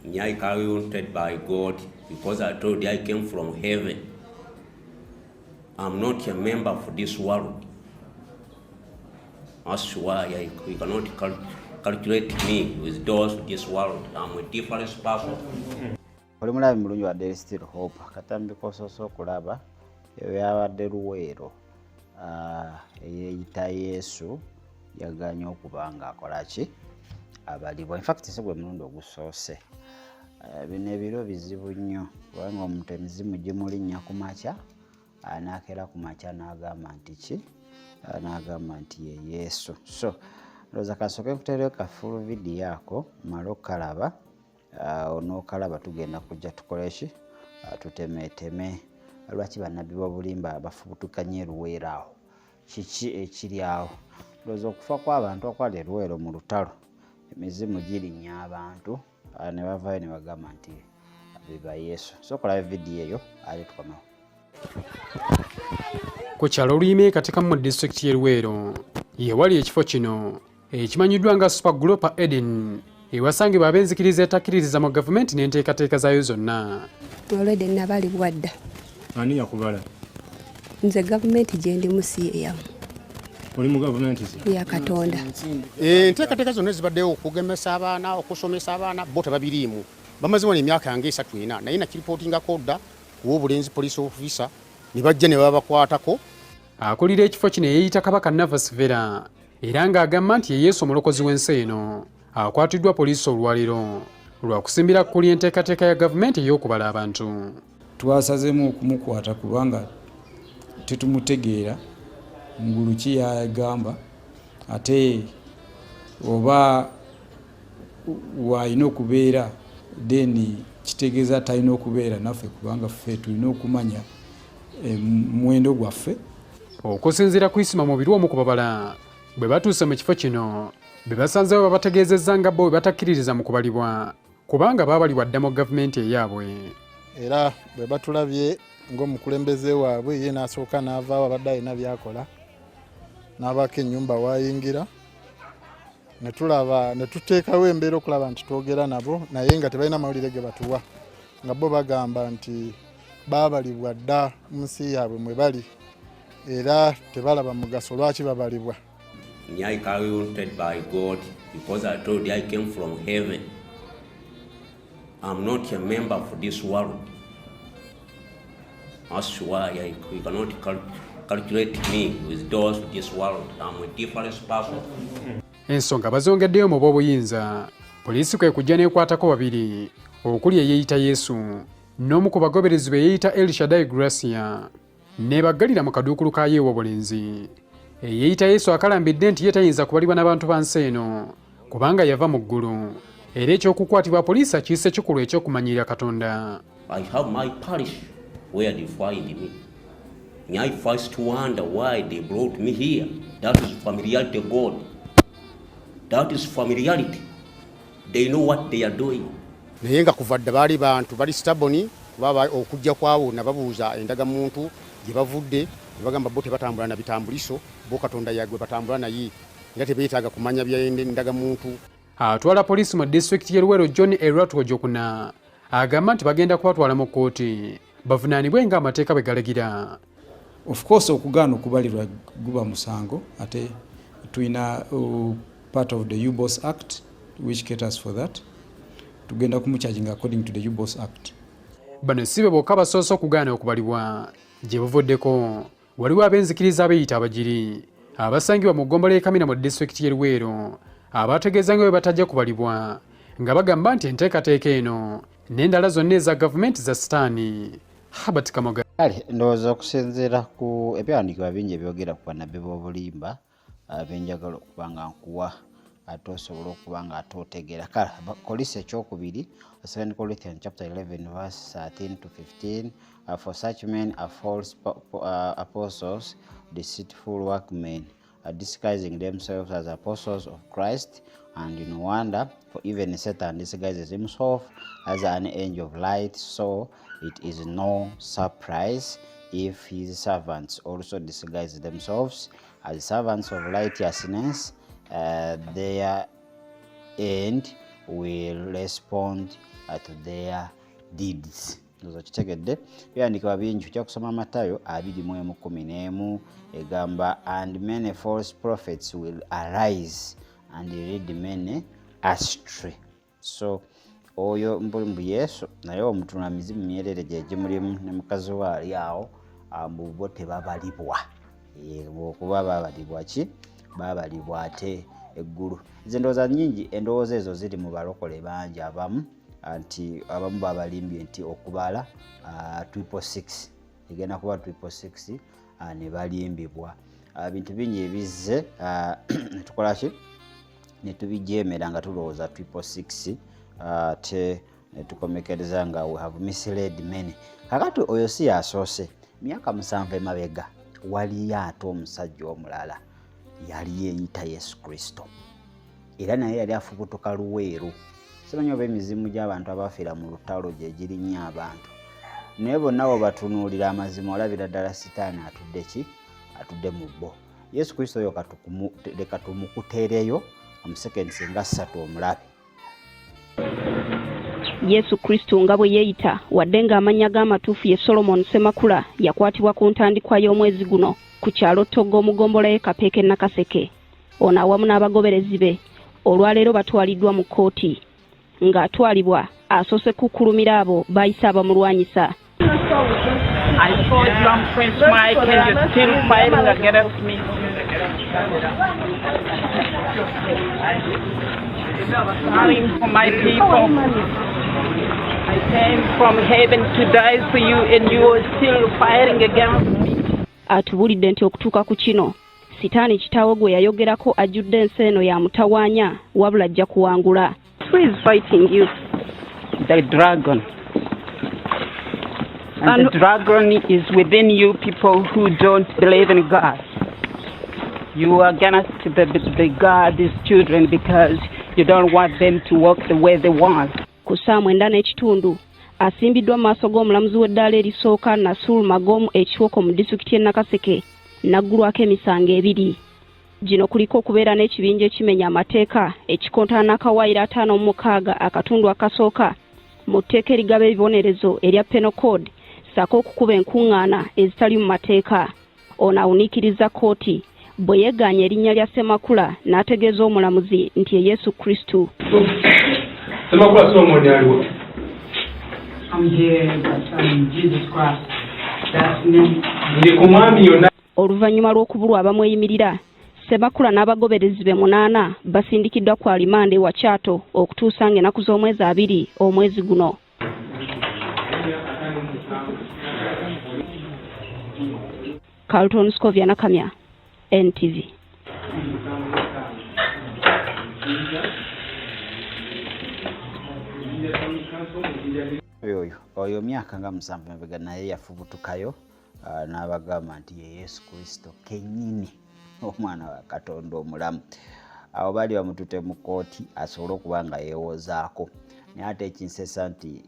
I counted by God because I told you I came from heaven. I'm not a member of this world. That's why you cannot calculate me with those of this world. I'm a different person. Oli mulabi mulungi wa Daily Still Hope katambi kososo okulaba eyo yabadde Luweero eyeeyita Yesu yaganya okuba nga akola ki abalibwa. In fact si gwe mulundi ogusoose. Bino ebiro bizibu nnyo kubanga omuntu emizimu gimulinnya ku makya n'akeera ku makya n'agamba nti ki n'agamba nti ye Yesu. So ndowooza kasooke kuteerayo ka full video ako male okalaba onookalaba tugenda kujja tukole ki tutemeeteme lwaki bannabbi b'obulimba bafubutukanye Luweero awo kiki ekiri awo. Ndowooza okufa kw'abantu okwali e Luweero mu lutalo emizimu girinnya abantu ne bavaayo ne bagamba nti biba Yesu. So okulaba vidiyo eyo ali tukomewo. Ku kyalo Luyime katika mu disitulikiti y'e Luweero yewali ekifo kino ekimanyiddwa nga Super Global Eden ewasangibwa ab'enzikiriza etakkiririza mu gavumenti n'enteekateeka zaayo zonna. Olwedde nabalibwa dda. Ani yakubala? Nze gavumenti gye ndimu si eyamu. Oli mu gavumenti ya Katonda. Enteekateeka zonna ezibaddewo okugemesa abaana okusomesa abaana bo tebabiriimu. Bamaze wano emyaka yange 34 naye nakiripootingako dda kuw'obulenzi police officer ne bajja ne babakwatako. Akulira ekifo kino yeeyita Kabaka Navas Vera era ng'agamba nti ye Yesu omulokozi w'ensi eno akwatiddwa poliisi olwaliro lwa kusimbira ku enteekateeka ya gavumenti ey'okubala abantu. Twasazeemu okumukwata kubanga tetumutegeera ngulu ki yagamba ate oba wayina okubeera then kitegeeza talina okubeera naffe kubanga ffe tulina okumanya muwendo gwaffe. Okusinziira ku Isima Mubiri omu ku babala bwe batuuse mu kifo kino be basanzeewo babategeezezza nga bo bwe batakkiririza mu kubalibwa kubanga baabalibwa dda mu gavumenti eyaabwe. Era bwe batulabye ng'omukulembeze waabwe ye n'asooka n'avaawo abadde alina byakola n'abako ennyumba waayingira ne tulaba ne tuteekawo embeera okulaba nti twogera nabo naye nga tebalina mawulire ge batuwa nga bo bagamba nti baabalibwa dda mu nsi yaabwe mwe bali era tebalaba mugaso lwaki babalibwa. I counted by God because I told you I came from heaven. I'm not a member of this world. That's why you cannot calculate me with those of this world. I'm a different person. Ensonga bazongeddeyo mu b'obuyinza poliisi kwe kujja n'ekwatako babiri okuli eyeeyita Yesu n'omu ku bagoberezi be yeeyita El Shaddai Gracia ne baggalira mu kaduukulu ka y'ew'obulenzi. Eyeeyita Yesu akalambidde nti ye tayinza kubalibwa n'abantu ba nsi eno kubanga yava mu ggulu era ekyokukwatibwa poliisi akiyise kikulu ekyokumanyirira Katonda. I have my parish where they find me. I first wonder why they brought me here. That is familiarity to God. That is familiarity. They know what they are doing. Naye nga kuva dda baali bantu bali staboni baba okujja kwawo nababuuza endagamuntu gye bavudde ne bagamba bo tebatambula na bitambuliso bo Katonda yagwe batambula naye nga tebeetaaga kumanya bya endagamuntu. Atwala poliisi mu disitulikiti y'e Luweero John Erwatu Ojokuna agamba nti bagenda kubatwala mu kkooti bavunaanibwe ng'amateeka bwe galagira. Of course okugaana okubalirwa guba musango ate tulina part of the UBOS Act which caters for that. Tugenda kumucharging according to the UBOS Act. Bano si be bokka basoose okugaana okubalibwa gye buvuddeko waliwo ab'enzikiriza abeeyita abagiri abasangibwa mu ggombolola y'e Kamina mu disitulikiti y'e Luweero abategeeza nga bwe batajja kubalibwa nga bagamba nti enteekateeka eno n'endala zonna eza gavumenti za sitaani. Habert Kamoga. Ndowooza okusinziira ku ebyawandiikibwa bingi ebyogera ku bannabbi b'obulimba benjagala okuba nga nkuwa ate osobola okuba nga ate otegeera. Kale Kolisi ekyokubiri 2 Corinthians chapter 11 verse 13 to 15 for such men are false apostles, deceitful workmen, disguising themselves as apostles of Christ, and no wonder, for even Satan disguises himself as an angel of light, so it is no surprise if his servants also disguise themselves as servants of righteousness. Their end will respond to their deeds. Ndoza kitegedde byandikibwa bingi kujja kusoma Matayo 21:11 egamba and many false prophets will arise and lead many astray. So oyo mbulumbu Yesu naye omutuna mizimu myerere gye gimulimu ne mukazi we ali awo bo tebabalibwa okuba babalibwa ki babalibwa ate eggulu. Nze ndowooza nnyingi endowooza ezo ziri mu balokole bangi abamu anti abamu babalimbye nti okubala 666 egenda kuba 666 ne balimbibwa bintu bingi ebizze netukola ki netubijemera nga tulowooza 666 ate netukomekereza nga we have misled many. Kakati oyo si yasoose myaka 7 emabega waliyo ate omusajja omulala yali yeeyita Yesu Kristo era naye yali afubutuka luweeru. Simanyi oba emizimu gy'abantu abafiira mu lutalo gye girinnya abantu naye bonna bo batunuulira amazima olabira ddala sitaani atudde ki atudde mu bbo. Yesu Kristo oyo leka tumukuteereyo omusekensi nga 3 omulabe. Yesu Kristo nga bwe yeeyita wadde ng'amannya g'amatuufu ye Solomon Semakula yakwatibwa ku ntandikwa y'omwezi guno ku kyalo Toggo omugombola y'e Kapeeke Nakaseke. Ono awamu n'abagoberezi be olwaleero batwaliddwa mu kkooti ng'atwalibwa asoose kukulumira abo bayise abamulwanyisa. I saw John Prince Mike and you're still fighting against me. Fighting for my people. I came from heaven to die for you and you are still fighting against me. Atubulidde nti okutuuka ku kino sitaani kitaawo gwe yayogerako ajjudde ensi eno ya mutawaanya wabula ajja kuwangula. Who is fighting you? The dragon. And the dragon is within you people who don't believe in God. You are against the God's children because you don't want them to walk the way they want. Ku saa 9:00 asimbiddwa mu maaso g'omulamuzi w'eddaala erisooka Nasul Magom ekiwoko mu disitulikiti y'e Nakaseke naggulwako emisango 2. Gino kuliko okubeera n'ekibinja ekimenya amateeka ekikontana n'akawaayiro 56 akatundu akasooka mu tteeka erigaba ebibonerezo erya Penal Code ssaako okukuba enkuŋŋaana ezitali mu mateeka. Ono awuniikiriza kkooti bwe yeegaanya erinnya lya Semakula n'ategeeza omulamuzi nti ye Yesu Kristo. Semakula Solomon aliwo. I'm here, but I'm Jesus Christ. That's me. Ndi ku mwami yonna. Oluvannyuma lw'okubulwa abamweyimirira Semakula n'abagoberezi be 8 basindikiddwa ku alimande wa Kyato okutuusa ng'ennaku z'omwezi 2 omwezi guno. Carlton Scovia Nakamya, NTV. Oyo myaka nga 7 emabega naye yafubutukayo n'abagamba nti ye Yesu Kristo kennyini omwana wa Katonda omulamu. Awo baali bamutute mu kkooti asobole okuba nga yeewozaako naye ate ekinsesa nti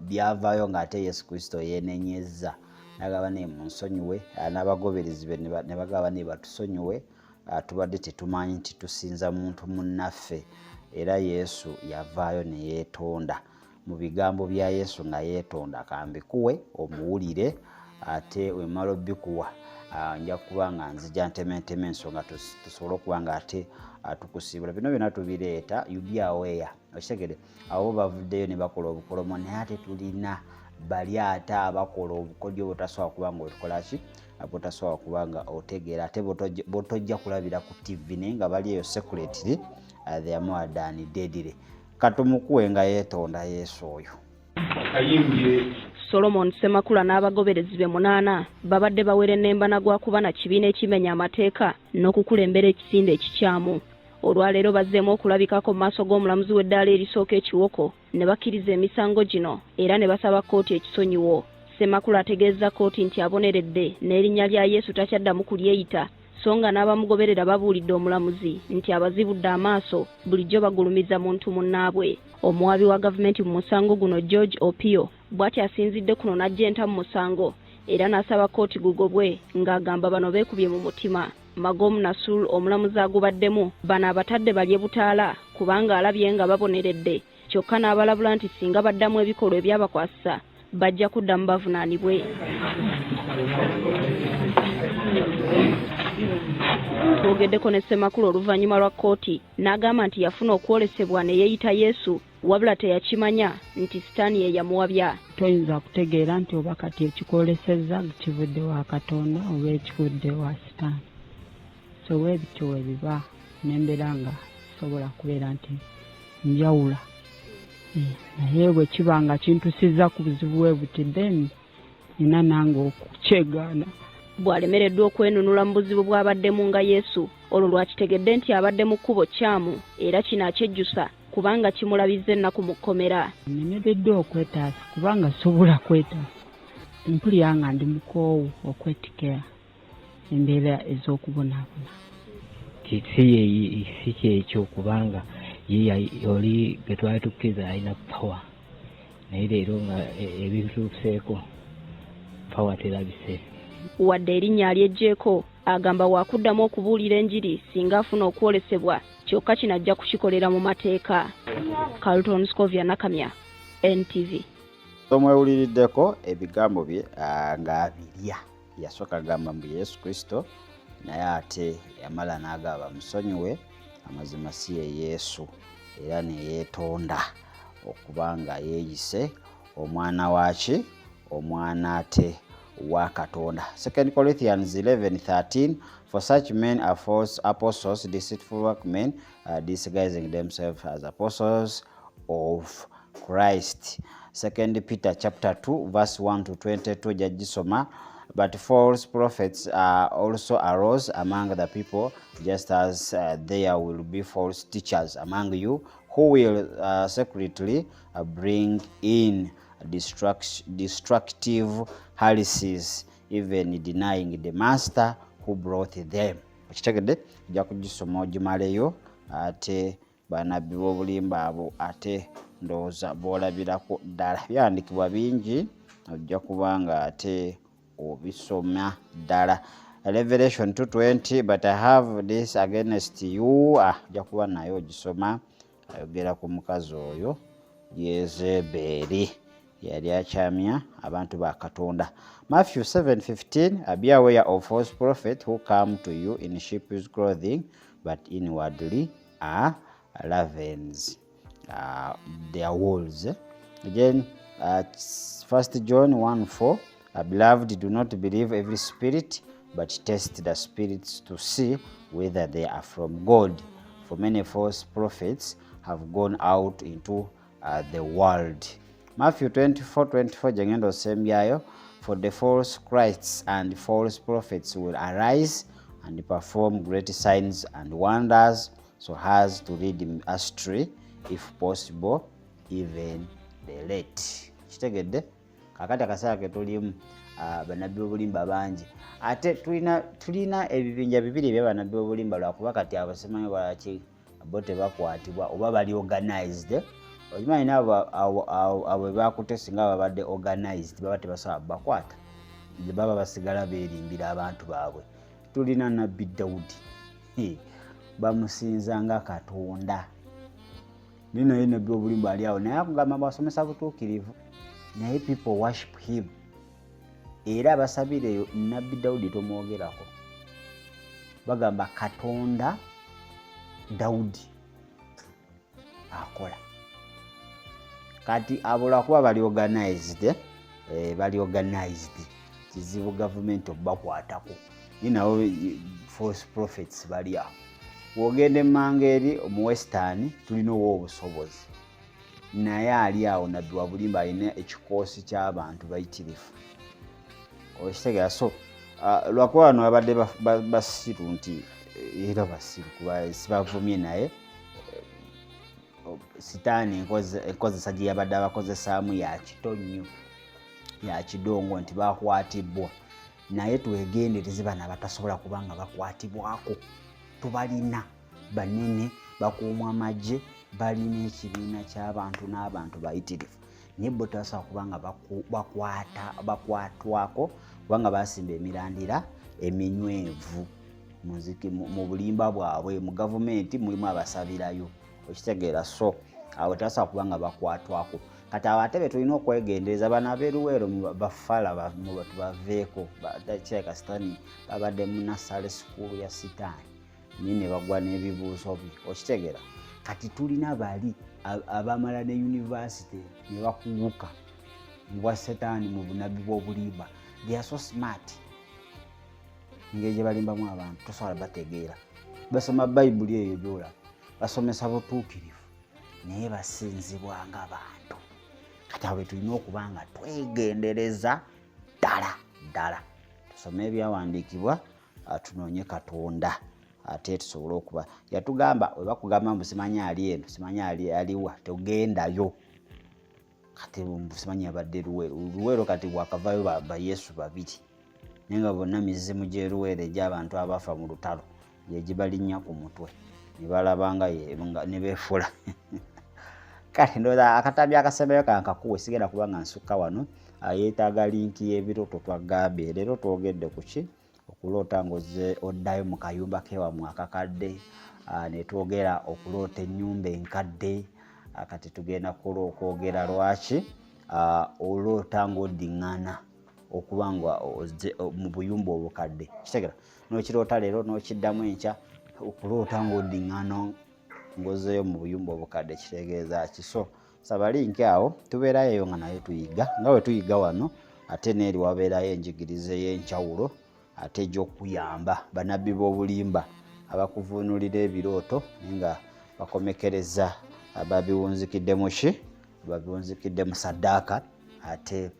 byavaayo ng'ate Yesu Kristo yeenenyezza n'agamba ne munsonyiwe n'abagoberezi be ne bagamba ne batusonyiwe tubadde tetumanyi nti tusinza muntu munnaffe era Yesu yavaayo ne yeetonda. Mu bigambo bya Yesu nga yeetonda kambikuwe omuwulire ate wemala obbikuwa nja kuba nga nzija ntementeme ensonga tusobole okuba nga ate tukusiibula. Bino byonna tubireeta you be aware okitegere abo bavuddeyo ne bakola obukolomo naye ate tulina bali ate abakola obukodyo botasobola kuba nga otukola ki botasobola kuba nga otegeera ate botojja kulabira ku TV naye nga bali eyo secretly they are more than deadly. Katumukuwe nga yeetonda Yesu oyo. Solomon Semakula n'abagoberezi be 8 babadde bawere ennemba gwa kuba na kibiina ekimenya amateeka n'okukulembera ekisinde ekikyamu. Olwaleero bazzeemu okulabikako mu maaso g'omulamuzi w'eddaala erisooka ekiwoko ne bakkiriza emisango gino era ne basaba kkooti ekisonyiwo. Semakula ategeeza kkooti nti aboneredde n'erinnya lya Yesu takyaddamu kulyeyita so nga n'abamugoberera babuulidde omulamuzi nti abazibudde amaaso bulijjo bagulumiza muntu munnaabwe. Omuwabi wa gavumenti mu musango guno George Opio bw'ati asinzidde kuno n'ajjenta mu musango era n'asaba kkooti gugobwe ng'agamba bano beekubye mu mutima. Magom Nasul omulamuzi agubaddemu bano abatadde balye butaala kubanga alabye nga baboneredde kyokka n'abalabula nti singa baddamu ebikolwa ebyabakwasa bajja kuddamu bavunaanibwe. Twogeddeko ne Ssemakulu oluvannyuma lwa kkooti n'agamba nti yafuna okwolesebwa ne yeeyita Yesu wabula teyakimanya nti Sitaani ye yamuwabya. Toyinza kutegeera nti oba kati ekikwolesezza kivudde wa Katonda oba ekivudde wa Sitaani. So weebityo weebiba n'embeera nga sobola kubeera nti njawula. Naye bwe kiba nga kintusizza ku buzibu bwe buti then nina nange okukyegaana. Bw'alemereddwa okwenunula mu buzibu bw'abaddemu nga Yesu olwo lwakitegedde nti abadde mu kkubo kyamu era kino akyejjusa kubanga kimulabizza ennaku mu kkomera. Nemereddwa okwetaasa kubanga sobola kwetaasa. Mpulira nga ndi mukoowu okwetikira embeera ez'okubonaabona. Si kyekyo kubanga ye oli gwe twali tukkiriza alina pawa naye leero nga ebituuseeko pawa terabise. Wadde erinnya alyeggyeko agamba waakuddamu okubuulira enjiri singa afuna okwolesebwa kyokka kino ajja kukikolera mu mateeka. Carlton Scovia Nakamya, NTV. Omwewuliriddeko ebigambo bye nga abirya yasooka agamba mbu Yesu Kristo naye ate yamala n'agamba musonyiwe amazima si ye Yesu era ne yeetonda okubanga yeeyise omwana waaki omwana ate wa Katonda. 2 Corinthians 11:13 For such men are false apostles, deceitful workmen, disguising themselves as apostles of Christ. 2 Peter chapter 2 verse 1 to 22 jajisoma. But false prophets also arose among the people, just as there will be false teachers among you, who will secretly bring in destructive heresies, even denying the master who brought them. Kitegedde ojja kugisoma ogimaleyo ate bannabbi b'obulimba abo ate ndowooza boolabirako ddala byandikibwa bingi ojja kubanga ate obisoma ddala. Revelation 2:20 But I have this against you. Ojja kuba naye ogisoma ayogera ku mukazi oyo Yezeberi yali akyamya abantu ba Katonda. Matthew 7:15 Be aware of false prophets who come to you in sheep's clothing but inwardly are ravens. Their wolves. Again, 1 John 1:4 Beloved, do not believe every spirit, but test the spirits to see whether they are from God. For many false prophets have gone out into the world. Matthew 24:24 jangendo sembyayo. For the false Christs and false prophets will arise and perform great signs and wonders, so as to lead astray, if possible, even the elect. Kitegedde kakati akaseera ke tulimu bannabbi b'obulimba bangi ate tulina ebibinja bibiri eby'abannabbi b'obulimba lwakuba kati abasemanyi balaki bo tebakwatibwa oba bali organized. Okimanyi abo bakute singa babadde organized baba tebasobola bakwata baba basigala beerimbira abantu baabwe. Tulina nabbi Dawudi bamusinza nga Katonda. Naye nabbi b'obulimba ali awo naye akugamba basomesa butuukirivu naye people worship him. Era basabireyo nabbi Dawudi tomwogerako bagamba Katonda Dawudi akola. Kati abola kuba bali organized kizibu government obakwatako inawo false prophets bali awo. Wogende mangeri mu western tulina obusobozi naye ali awo nabbi wa bulimba alina ekikoosi ky'abantu bayitirifu. Okitegera so lwakuba wano babadde basiru nti era basiru kuba sibavumye naye Sitaani enkozesa gye yabadde abakozesaamu ya kitonnyo ya kidongo nti bakwatibwa naye twegendereze bano abatasobola kubanga bakwatibwako. Tubalina banene bakuumwa amagye balina ekibiina ky'abantu n'abantu bayitirifu naye bo tasobola kubanga bakwatwako kubanga basimba emirandira eminywevu mu bulimba bwabwe. Mu gavumenti mulimu abasabirayo okitegeera. So awo tasobola kuba nga bakwatwako. Kati abatebe tulina okwegendereza bana abeeruweero bafala tubaveeko kireka sitaani babadde mu nasale school ya sitaani ne bagwa n'ebibuuzo bye okitegeera. Kati tulina bali abamala ne university ne bakuguka mu bwa setaani mu bunabbi bw'obulimba. They are so smart. Engeri gye balimbamu abantu tosobola bategeera. Basoma bayibuli eyo gy'olaba, basomesa butuukirivu naye basinzibwa ng'abantu. Kati awo tulina okuba nga twegendereza ddala. Tusome ebyawandiikibwa tunoonye Katonda ate tusobole okuba. Yatugamba we bakugamba mbu simanyi ali eno simanyi aliwa togendayo. Kati simanyi abadde Luweero kati bwakavayo ba Yesu babiri naye nga bonna mizimu gy'eruweero egy'abantu abafa mu lutalo gye gibalinnya ku mutwe ne balabanga ne beefula. Kati ndowooza akatambi akasembeyo kankakuwe sigenda kuba nga nsukka wano. Yeetaaga linki y'ebirooto twagambye. Leero twogedde ku ki? Okuloota ng'ozze oddayo mu kayumba k'ewammwe akakadde, ne twogera okuloota ennyumba enkadde. Kati tugenda kwogera lwaki oloota ng'oddiŋŋana okuba nga mu buyumba obukadde. Kitegeera n'okiroota leero n'okiddamu enkya okuloota ng'oddiŋŋana ng'ozzeeyo mu buyumba obukadde kitegeeza ki? So saba linki awo tubeerayo eyo nga naye tuyiga nga bwe tuyiga wano ate n'eri wabeerayo enjigiriza ey'enjawulo ate egy'okuyamba bannabbi b'obulimba abakuvuunulira ebirooto nga bakomekereza ababiwunzikidde mu ki? Babiwunzikidde mu saddaaka ate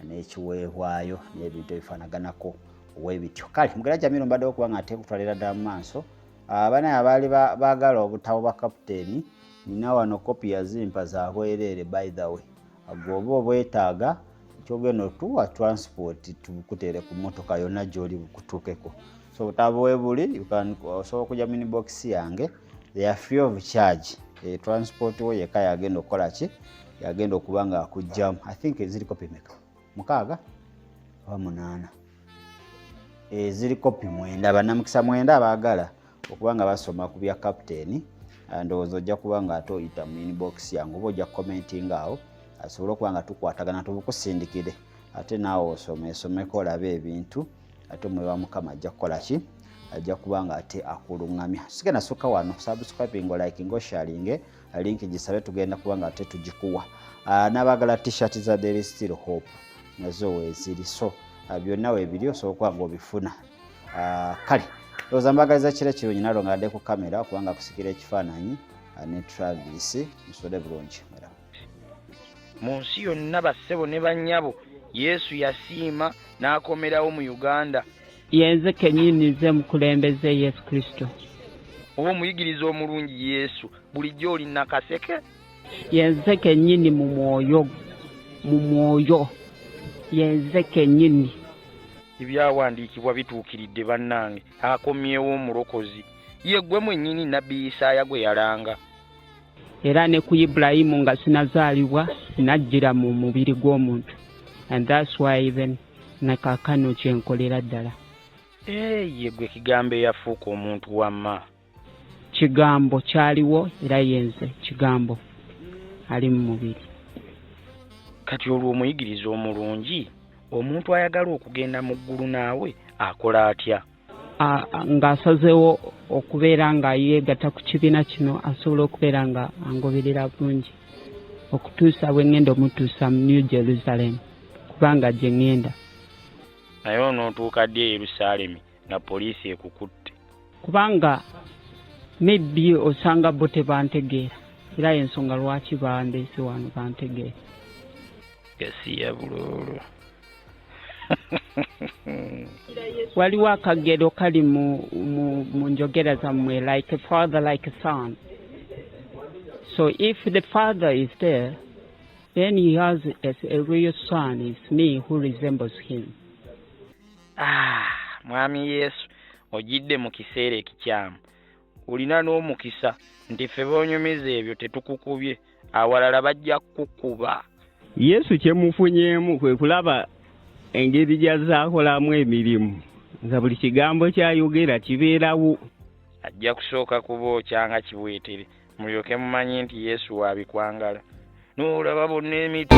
n'ekiweebwayo n'ebintu ebifaanaganako ow'ebityo. Kale mugera Jamiru mbaddewo okuba nga ate kutwalira ddala mu maaso. Banaye abaali baagala obutabo bwa kapiteeni nina wano kopi yazimpa za bwereere by the way. Bw'oba obwetaaga kyogenda otuwa transport tukuteere ku mmotoka yonna gy'oli bukutuukeko. So obutabo we buli osobola okujja mu inbox yange. They are free of charge. Transport wo yekka yagenda okukola ki? Yagenda okuba nga akugjamu. I think ziri kopi meka 6 oba 8. Ziri kopi 9. Bannamukisa 9 abaagala okuba nga basoma ku bya kapiteeni. Ndowooza ojja kuba nga ate oyita mu inbox yange oba ojja commentinga awo asobole okuba nga tukwatagana tubukusindikire ate naawe osomeko olabe ebintu ate omwoyo wa Mukama ajja kukola ki? Ajja kuba nga ate akuluŋŋamya. Sigenda sukka wano subscribing liking sharing linki gisabe tugenda kuba nga ate tugikuwa. N'abaagala t-shirt za Daily Still Hope nazo weeziri. So byonna weebiri osobola okuba nga obifuna. Kale ndowooza mbagaliza kiro kirungi nalongadde ku kamera kubanga kusikira ekifaananyi ne Travis musole bulungi. Mu nsi yonna bassebo ne bannyabo Yesu yasiima n'akomerawo mu Uganda. Yenze kennyini nze mukulembeze Yesu Kristo. Oba omuyigiriza omulungi Yesu bulijjo oli nakaseke. Yenze kennyini mu mwoyo yenze kennyini. Ebyawandiikibwa bituukiridde bannange akomyewo omulokozi ye gwe mwennyini nabbi Isaaya gwe yalanga. Era ne ku Ibulayimu nga sinazaalibwa sinajjira mu mubiri gw'omuntu. And that's why even nakaakano kyenkolera ddala. Ye gwe kigambo eyafuuka omuntu wamma. Kigambo kyaliwo era yenze kigambo ali mu mubiri. Kati olwo omuyigiriza omulungi omuntu ayagala okugenda mu ggulu naawe akola atya? Ng'asazeewo okubeera nga yeegatta ku kibiina kino asobola okubeera nga angoberera bulungi okutuusa bwe ŋŋenda omutuusa mu New Jerusalem kubanga gye ŋŋenda. Naye onootuuka ddi e Yerusaalemi nga poliisi ekukutte? Kubanga maybe osanga bo tebantegeera era y'ensonga lwaki bandeese wano bantegeera. Gasiya buloolo. Waliwo akagero kali mu njogera zammwe like a father like a son. So if the father is there, then he has as a real son is me who resembles him. Mwami Yesu ojidde mu kiseera ekikyamu. Olina n'omukisa nti ffe boonyumiza ebyo tetukukubye awalala bajja kukuba. Yesu kyemufunyeemu kwe kulaba engeri gy'azze akolamu emirimu nga buli kigambo ky'ayogera kibeerawo. ajja kusooka kubookya nga kibwetere mulyoke mumanyi nti Yesu waabikwangala n'olaba bonna emitwe